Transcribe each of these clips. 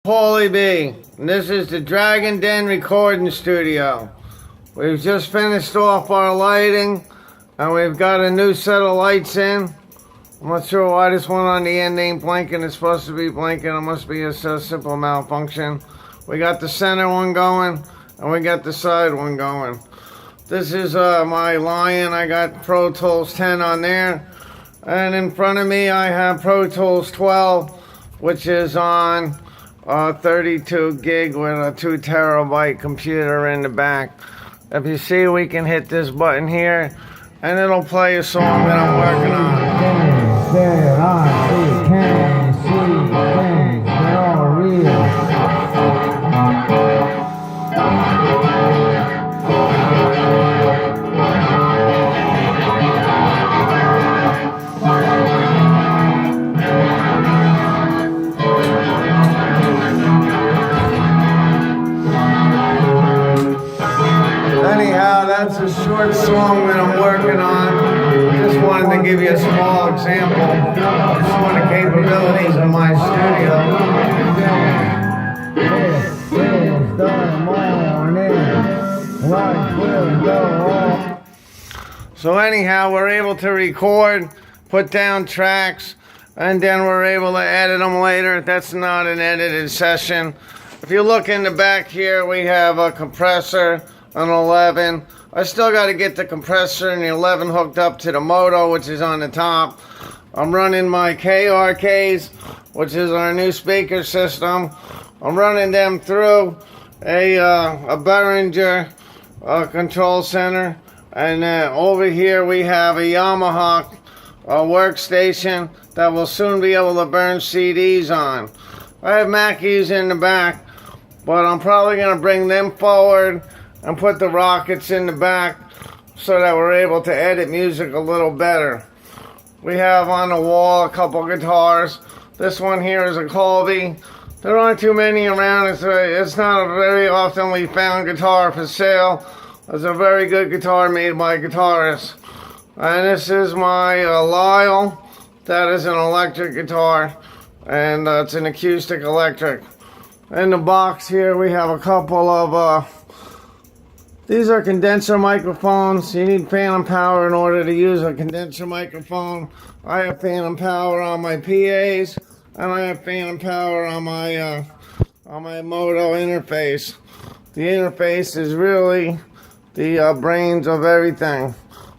Paulie B. And this is the Dragon Den recording studio. We've just finished off our lighting and we've got a new set of lights in. I'm not sure why this one on the end ain't blinking. It's supposed to be blinking. It must be a simple malfunction. We got the center one going and we got the side one going. This is my Lion. I got Pro Tools 10 on there. And in front of me I have Pro Tools 12, which is on 32 gig with a 2 terabyte computer in the back. If you see, we can hit this button here and it'll play a song that I'm working on. Anyhow, that's a short song that I'm working on. Just wanted to give you a small example of some of the capabilities of my studio. So anyhow, we're able to record, put down tracks, and then we're able to edit them later. That's not an edited session. If you look in the back here, we have a compressor, an 11. I still got to get the compressor and the 11 hooked up to the moto, which is on the top. I'm running my KRKs, which is our new speaker system. I'm running them through a Behringer control center. And over here we have a Yamaha workstation that will soon be able to burn CDs on. I have Mackies in the back, but I'm probably going to bring them forward and put the rockets in the back so that we're able to edit music a little better. We have on the wall a couple guitars. This one here is a Colby. There aren't too many around. It's not a very oftenly found guitar for sale. It's a very good guitar made by guitarists. And this is my Lyle. That is an electric guitar, and it's an acoustic electric. In the box here we have a couple of these are condenser microphones. You need phantom power in order to use a condenser microphone. I have phantom power on my PAs, and I have phantom power on my Moto interface. The interface is really the brains of everything.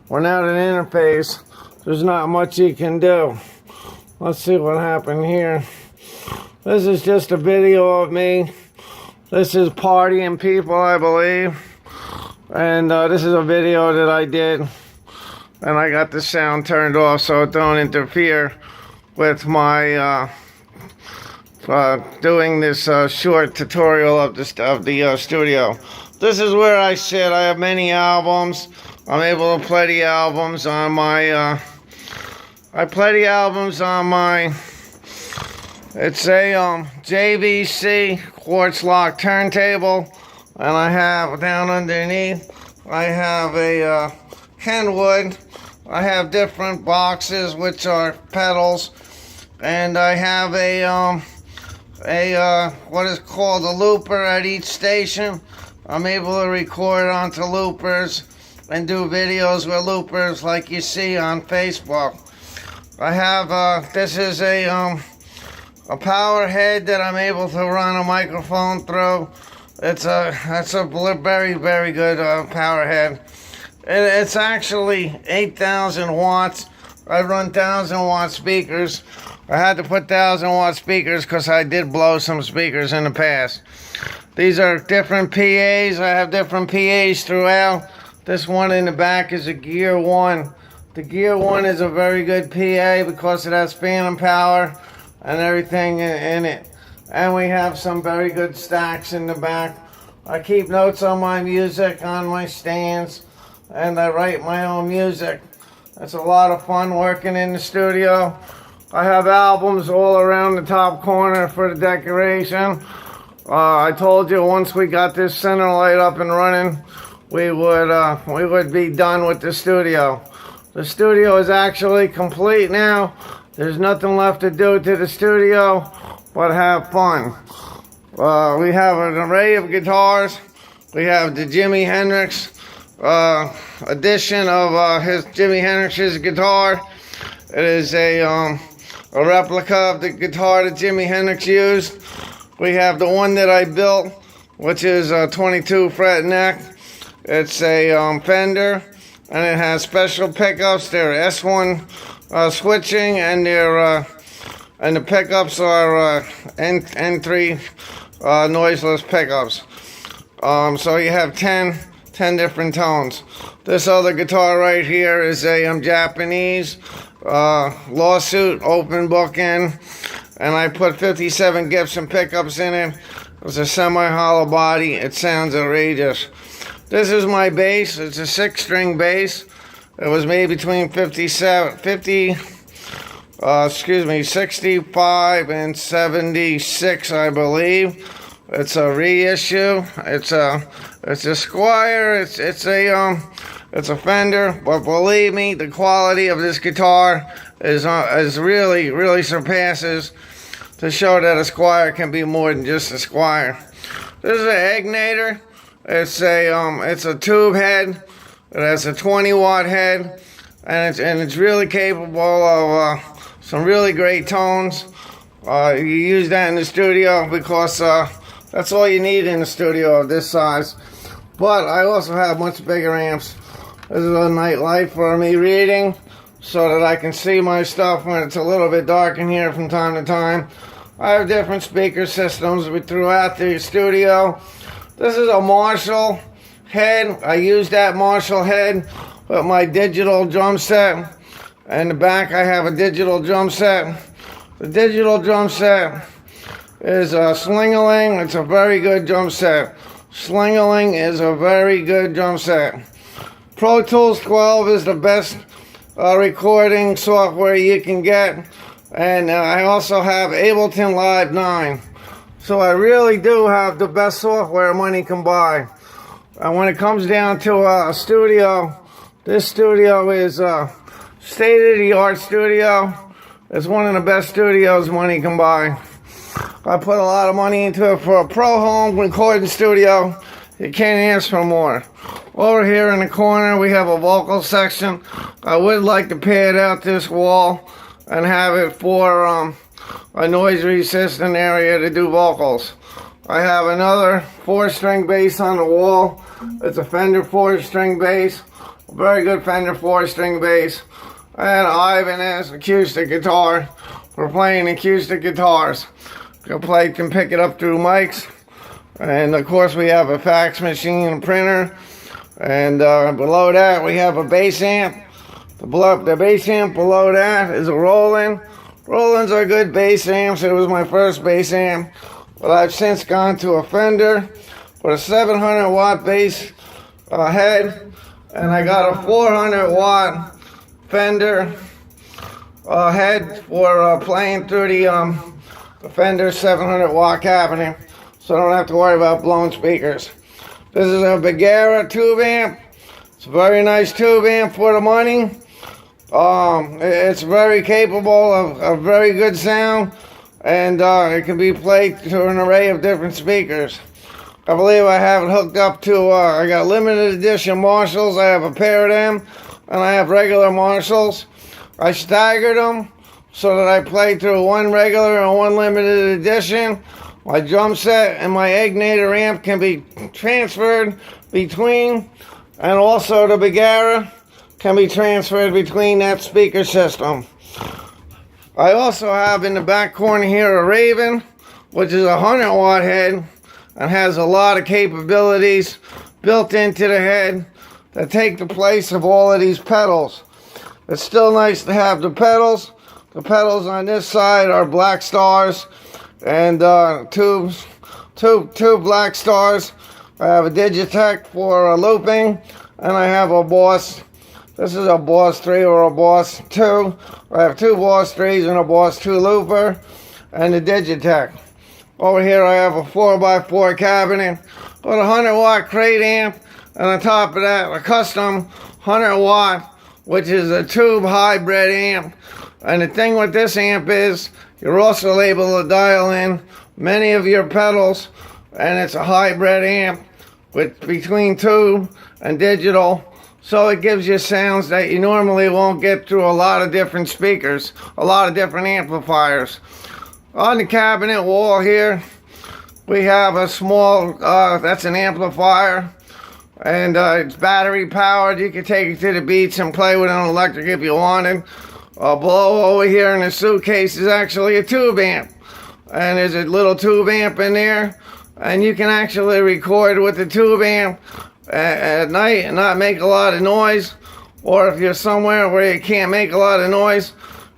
Without an interface, there's not much you can do. Let's see what happened here. This is just a video of me. This is Partying People, I believe. And this is a video that I did, and I got the sound turned off so it don't interfere with my doing this short tutorial of the studio. This is where I sit. I have many albums. I'm able to play the albums on my it's a JVC quartz lock turntable. And I have down underneath, I have a Kenwood. I have different boxes, which are pedals. And I have what is called a looper at each station. I'm able to record onto loopers and do videos with loopers like you see on Facebook. I have, this is a power head that I'm able to run a microphone through. That's a very, very good power head. It's actually 8,000 watts. I run 1,000-watt speakers. I had to put 1,000-watt speakers because I did blow some speakers in the past. These are different PAs. I have different PAs throughout. This one in the back is a Gear 1. The Gear 1 is a very good PA because it has phantom power and everything in it. And we have some very good stacks in the back. I keep notes on my music on my stands, and I write my own music. It's a lot of fun working in the studio. I have albums all around the top corner for the decoration. I told you once we got this center light up and running, we would be done with the studio. The studio is actually complete now. There's nothing left to do to the studio but have fun. We have an array of guitars. We have the Jimi Hendrix edition of his Jimi Hendrix's guitar. It is a replica of the guitar that Jimi Hendrix used. We have the one that I built, which is a 22 fret neck. It's a Fender, and it has special pickups. They're S1 switching, and and the pickups are N3 noiseless pickups. So you have 10 different tones. This other guitar right here is a Japanese lawsuit open booking, and I put 57 Gibson pickups in it. It's a semi-hollow body. It sounds outrageous. This is my bass. It's a 6-string bass. It was made between 65 and 76, I believe. It's a reissue. It's a Squier. It's a Fender. But believe me, the quality of this guitar is really surpasses to show that a Squier can be more than just a Squier. This is an Egnator. It's a tube head. It has a 20-watt head, and it's really capable of some really great tones. You use that in the studio because that's all you need in a studio of this size. But I also have much bigger amps. This is a night light for me reading, so that I can see my stuff when it's a little bit dark in here from time to time. I have different speaker systems throughout the studio. This is a Marshall head. I use that Marshall head with my digital drum set. In the back I have a digital drum set. The digital drum set is a Sling-a-Ling. It's a very good drum set. Sling-a-Ling is a very good drum set. Pro Tools 12 is the best recording software you can get. And I also have Ableton Live 9. So I really do have the best software money can buy. And when it comes down to a studio, this studio is a state-of-the-art studio. It's one of the best studios money can buy. I put a lot of money into it for a pro home recording studio. You can't ask for more. Over here in the corner we have a vocal section. I would like to pad out this wall and have it for a noise resistant area to do vocals. I have another 4-string bass on the wall. It's a Fender 4-string bass. A very good Fender 4-string bass. And Ibanez acoustic guitar for playing acoustic guitars. You can pick it up through mics. And of course we have a fax machine and printer. And below that we have a bass amp. The bass amp below that is a Roland. Roland's are good bass amps. It was my first bass amp. But I've since gone to a Fender with a 700 watt bass head. And I got a 400 watt Fender head for playing through the Fender 700 watt cabinet. So I don't have to worry about blown speakers. This is a Bagheera tube amp. It's a very nice tube amp for the money. It's very capable of a very good sound, and it can be played to an array of different speakers. I believe I have it hooked up to, I got limited edition Marshalls. I have a pair of them, and I have regular Marshalls. I staggered them so that I play through one regular and one limited edition. My drum set and my Egnator amp can be transferred between, and also the Bagheera can be transferred between that speaker system. I also have in the back corner here a Raven, which is a 100 watt head and has a lot of capabilities built into the head that take the place of all of these pedals. It's still nice to have the pedals. The pedals on this side are Black Stars and two Black Stars. I have a Digitech for looping, and I have a Boss. This is a Boss 3 or a Boss 2. I have two Boss 3s and a Boss 2 looper, and the Digitech. Over here I have a 4x4 cabinet with a 100 watt crate amp, and on top of that a custom 100 watt, which is a tube hybrid amp. And the thing with this amp is you're also able to dial in many of your pedals, and it's a hybrid amp with between tube and digital, so it gives you sounds that you normally won't get through a lot of different speakers, a lot of different amplifiers. On the cabinet wall here, we have a small, that's an amplifier, and it's battery powered. You can take it to the beach and play with an electric if you wanted. Below over here in the suitcase is actually a tube amp, and there's a little tube amp in there, and you can actually record with the tube amp at night and not make a lot of noise. Or if you're somewhere where you can't make a lot of noise,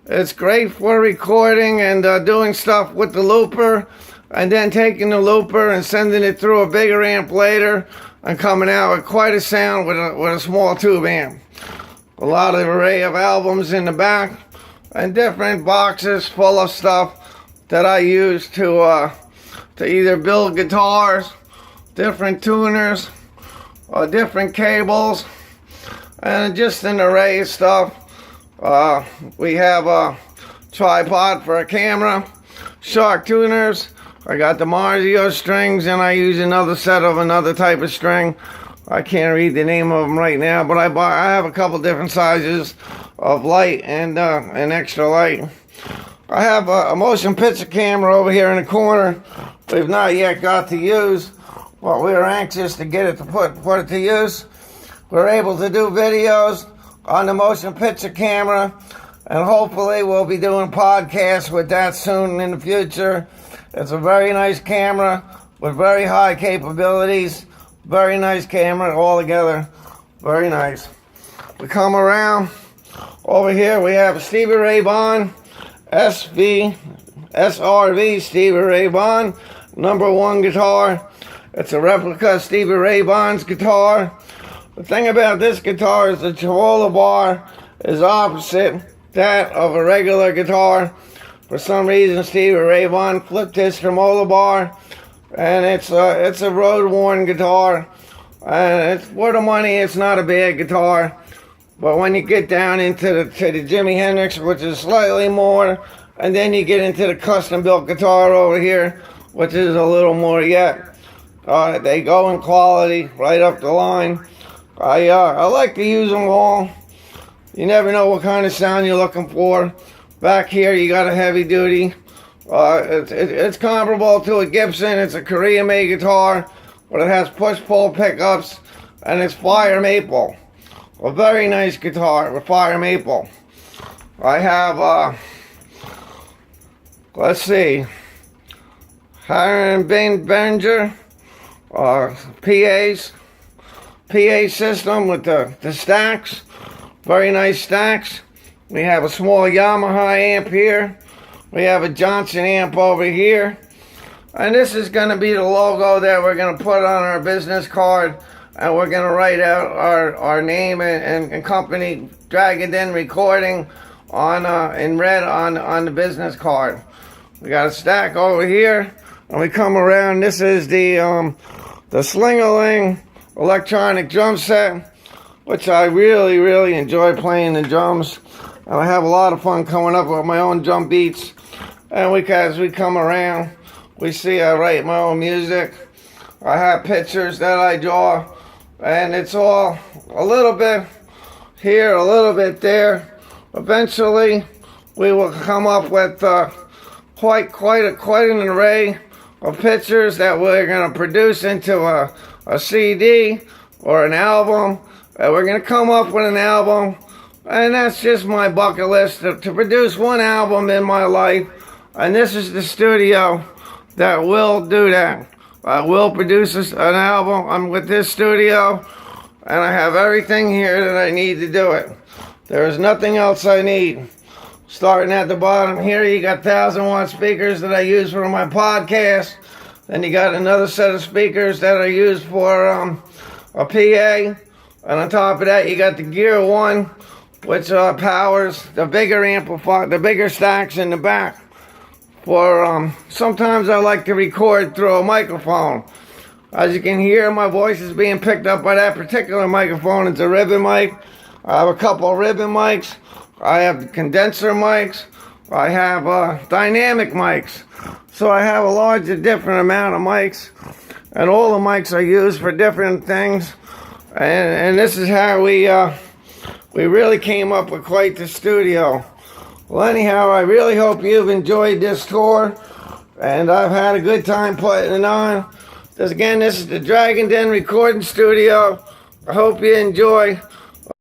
it's great for recording and doing stuff with the looper, and then taking the looper and sending it through a bigger amp later and coming out with quite a sound with a small tube amp. A lot of array of albums in the back and different boxes full of stuff that I use to either build guitars, different tuners, or different cables, and just an array of stuff. We have a tripod for a camera, shark tuners. I got the Marzio strings, and I use another set of another type of string. I can't read the name of them right now, but I have a couple different sizes of light and an extra light. I have a motion picture camera over here in the corner we've not yet got to use, but we're anxious to get it to put it to use. We're able to do videos on the motion picture camera, and hopefully we'll be doing podcasts with that soon in the future. It's a very nice camera with very high capabilities. Very nice camera altogether. Very nice. We come around. Over here we have a Stevie Ray Vaughan SRV Stevie Ray Vaughan #1 guitar. It's a replica of Stevie Ray Vaughan's guitar. The thing about this guitar is the tremolo bar is opposite that of a regular guitar. For some reason, Stevie Ray Vaughan flipped his tremolo bar, and it's a road-worn guitar. And it's for the money, it's not a bad guitar. But when you get down into the Jimi Hendrix, which is slightly more, and then you get into the custom-built guitar over here, which is a little more yet, they go in quality right up the line. I like to use them all. You never know what kind of sound you're looking for. Back here, you got a heavy duty. It's comparable to a Gibson. It's a Korean-made guitar, but it has push-pull pickups, and it's fire maple. A very nice guitar with fire maple. I have, let's see, Hiram Benger, PA system with the stacks. Very nice stacks. We have a small Yamaha amp here. We have a Johnson amp over here. And this is going to be the logo that we're going to put on our business card. And we're going to write out our name and company, Dragon Den Recording, on in red on the business card. We got a stack over here. And we come around. This is the Sling-a-Ling electronic drum set, which I really, really enjoy playing the drums. And I have a lot of fun coming up with my own drum beats. And as we come around, we see I write my own music. I have pictures that I draw. And it's all a little bit here, a little bit there. Eventually, we will come up with quite an array of pictures that we're going to produce into a CD or an album. We're going to come up with an album. And that's just my bucket list, to produce one album in my life. And this is the studio that will do that. I will produce an album. I'm with this studio, and I have everything here that I need to do it. There is nothing else I need. Starting at the bottom here, you got 1,000-watt speakers that I use for my podcast. Then you got another set of speakers that I use for a PA. And on top of that, you got the Gear 1, which powers the bigger amplifier, the bigger stacks in the back. For sometimes I like to record through a microphone. As you can hear, my voice is being picked up by that particular microphone. It's a ribbon mic. I have a couple of ribbon mics. I have condenser mics. I have dynamic mics. So I have a larger, different amount of mics. And all the mics are used for different things. And this is how we really came up with quite the studio. Well, anyhow, I really hope you've enjoyed this tour. And I've had a good time putting it on. Again, this is the Dragon Den Recording Studio. I hope you enjoy.